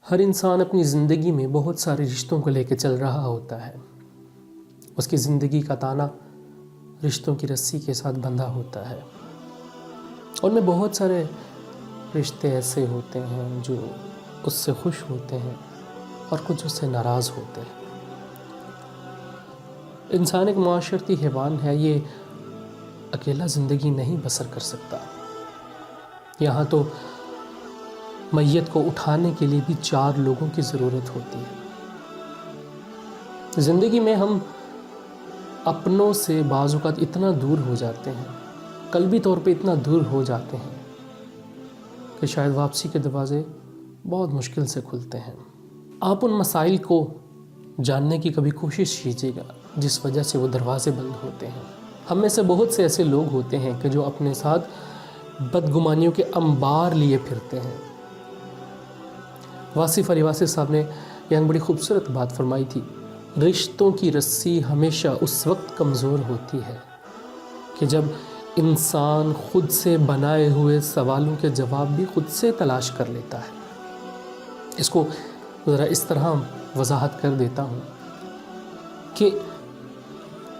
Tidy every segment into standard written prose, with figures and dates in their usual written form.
ہر انسان اپنی زندگی میں بہت سارے رشتوں کو لے کے چل رہا ہوتا ہے۔ اس کی زندگی کا تانا رشتوں کی رسی کے ساتھ بندھا ہوتا ہے۔ ان میں بہت سارے رشتے ایسے ہوتے ہیں جو اس سے خوش ہوتے ہیں اور کچھ اس سے ناراض ہوتے ہیں۔ انسان ایک معاشرتی حیوان ہے، یہ اکیلا زندگی نہیں بسر کر سکتا۔ یہاں تو میت کو اٹھانے کے لیے بھی 4 لوگوں کی ضرورت ہوتی ہے۔ زندگی میں ہم اپنوں سے بعض اوقات اتنا دور ہو جاتے ہیں، قلبی طور پہ اتنا دور ہو جاتے ہیں کہ شاید واپسی کے دروازے بہت مشکل سے کھلتے ہیں۔ آپ ان مسائل کو جاننے کی کبھی کوشش کیجیے گا جس وجہ سے وہ دروازے بند ہوتے ہیں۔ ہم میں سے بہت سے ایسے لوگ ہوتے ہیں کہ جو اپنے ساتھ بدگمانیوں کے انبار لیے پھرتے ہیں۔ واصف علی واصف صاحب نے یہاں بڑی خوبصورت بات فرمائی تھی، رشتوں کی رسی ہمیشہ اس وقت کمزور ہوتی ہے کہ جب انسان خود سے بنائے ہوئے سوالوں کے جواب بھی خود سے تلاش کر لیتا ہے۔ اس کو ذرا اس طرح وضاحت کر دیتا ہوں کہ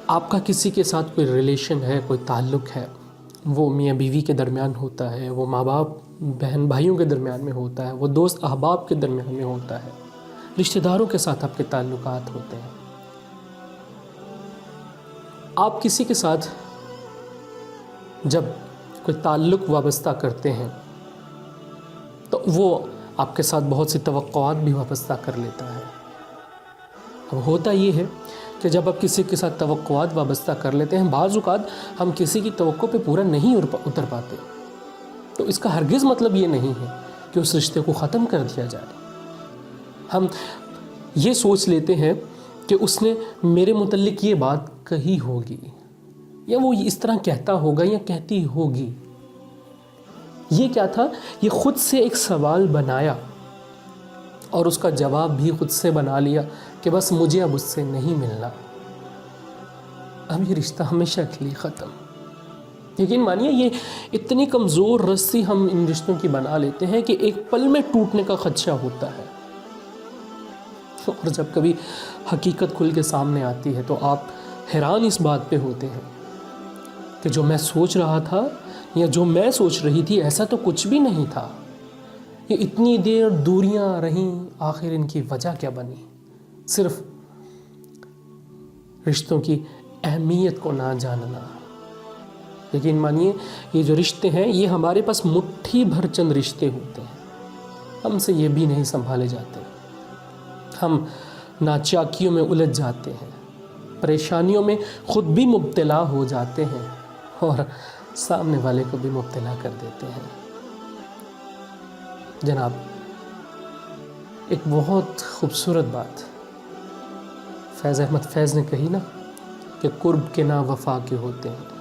آپ کا کسی کے ساتھ کوئی ریلیشن ہے، کوئی تعلق ہے، وہ میاں بیوی کے درمیان ہوتا ہے، وہ ماں باپ بہن بھائیوں کے درمیان میں ہوتا ہے، وہ دوست احباب کے درمیان میں ہوتا ہے، رشتہ داروں کے ساتھ آپ کے تعلقات ہوتے ہیں۔ آپ کسی کے ساتھ جب کوئی تعلق وابستہ کرتے ہیں تو وہ آپ کے ساتھ بہت سی توقعات بھی وابستہ کر لیتا ہے۔ اب ہوتا یہ ہے کہ جب آپ کسی کے ساتھ توقعات وابستہ کر لیتے ہیں، بعض اوقات ہم کسی کی توقع پہ پورا نہیں اتر پاتے، تو اس کا ہرگز مطلب یہ نہیں ہے کہ اس رشتے کو ختم کر دیا جائے۔ ہم یہ سوچ لیتے ہیں کہ اس نے میرے متعلق یہ بات کہی ہوگی، یا وہ اس طرح کہتا ہوگا یا کہتی ہوگی۔ یہ کیا تھا؟ یہ خود سے ایک سوال بنایا اور اس کا جواب بھی خود سے بنا لیا کہ بس مجھے اب اس سے نہیں ملنا، اب یہ رشتہ ہمیشہ کے لیے ختم۔ یقین مانیے یہ اتنی کمزور رسی ہم ان رشتوں کی بنا لیتے ہیں کہ ایک پل میں ٹوٹنے کا خدشہ ہوتا ہے، اور جب کبھی حقیقت کھل کے سامنے آتی ہے تو آپ حیران اس بات پہ ہوتے ہیں کہ جو میں سوچ رہا تھا یا جو میں سوچ رہی تھی ایسا تو کچھ بھی نہیں تھا۔ یہ اتنی دیر دوریاں رہیں، آخر ان کی وجہ کیا بنی؟ صرف رشتوں کی اہمیت کو نہ جاننا۔ یقین مانیے یہ جو رشتے ہیں یہ ہمارے پاس مٹھی بھر چند رشتے ہوتے ہیں، ہم سے یہ بھی نہیں سنبھالے جاتے۔ ہم ناچاکیوں میں الجھ جاتے ہیں، پریشانیوں میں خود بھی مبتلا ہو جاتے ہیں اور سامنے والے کو بھی مبتلا کر دیتے ہیں۔ جناب، ایک بہت خوبصورت بات فیض احمد فیض نے کہی نا کہ قرب کے نا وفا کے ہوتے ہیں،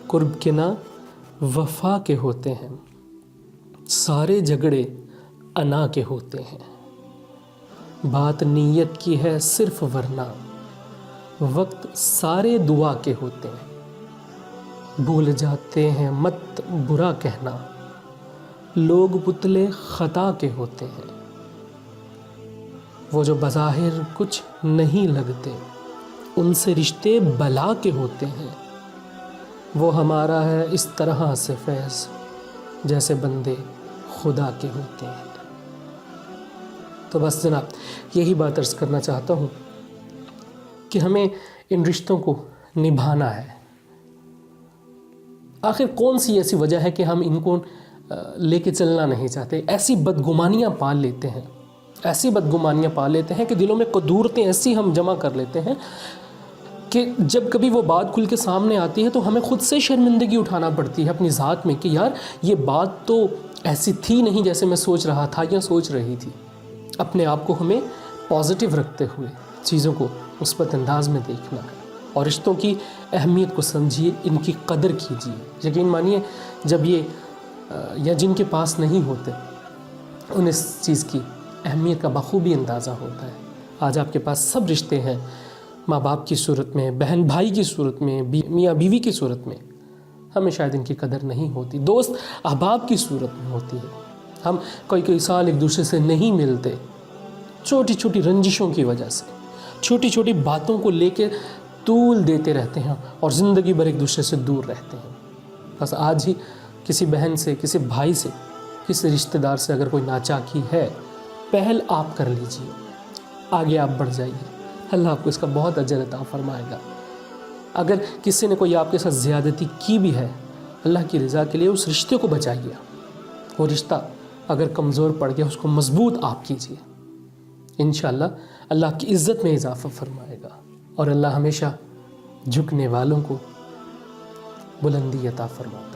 قرب کے نا وفا کے ہوتے ہیں، سارے جھگڑے انا کے ہوتے ہیں، بات نیت کی ہے صرف ورنہ وقت سارے دعا کے ہوتے ہیں، بھول جاتے ہیں مت برا کہنا، لوگ پتلے خطا کے ہوتے ہیں، وہ جو بظاہر کچھ نہیں لگتے ان سے رشتے بلا کے ہوتے ہیں، وہ ہمارا ہے اس طرح سے فیض جیسے بندے خدا کے ہوتے ہیں۔ تو بس جناب یہی بات عرض کرنا چاہتا ہوں کہ ہمیں ان رشتوں کو نبھانا ہے۔ آخر کون سی ایسی وجہ ہے کہ ہم ان کو لے کے چلنا نہیں چاہتے؟ ایسی بدگمانیاں پال لیتے ہیں، ایسی بدگمانیاں پال لیتے ہیں کہ دلوں میں قدورتیں ایسی ہم جمع کر لیتے ہیں کہ جب کبھی وہ بات کھل کے سامنے آتی ہے تو ہمیں خود سے شرمندگی اٹھانا پڑتی ہے اپنی ذات میں کہ یار یہ بات تو ایسی تھی نہیں جیسے میں سوچ رہا تھا یا سوچ رہی تھی۔ اپنے آپ کو ہمیں پازیٹیو رکھتے ہوئے چیزوں کو مثبت انداز میں دیکھنا ہے اور رشتوں کی اہمیت کو سمجھیے، ان کی قدر کیجیے۔ یقین مانیے جب یہ یا جن کے پاس نہیں ہوتے ان اس چیز کی اہمیت کا بخوبی اندازہ ہوتا ہے۔ آج آپ کے پاس سب رشتے ہیں، ماں باپ کی صورت میں، بہن بھائی کی صورت میں، میاں بیوی کی صورت میں، ہمیں شاید ان کی قدر نہیں ہوتی، دوست احباب کی صورت میں ہوتی ہے۔ ہم کوئی سال ایک دوسرے سے نہیں ملتے، چھوٹی چھوٹی رنجشوں کی وجہ سے، چھوٹی چھوٹی باتوں کو لے کے طول دیتے رہتے ہیں اور زندگی بھر ایک دوسرے سے دور رہتے ہیں۔ بس آج ہی کسی بہن سے، کسی بھائی سے، کسی رشتہ دار سے اگر کوئی ناچاکی ہے، پہل آپ کر لیجئے، آگے آپ بڑھ جائیے، اللہ آپ کو اس کا بہت اجر عطا فرمائے گا۔ اگر کسی نے کوئی آپ کے ساتھ زیادتی کی بھی ہے، اللہ کی رضا کے لیے اس رشتے کو بچائیے، وہ رشتہ اگر کمزور پڑ گیا اس کو مضبوط آپ کیجئے، انشاءاللہ اللہ کی عزت میں اضافہ فرمائے گا، اور اللہ ہمیشہ جھکنے والوں کو بلندی عطا فرماتا ہے۔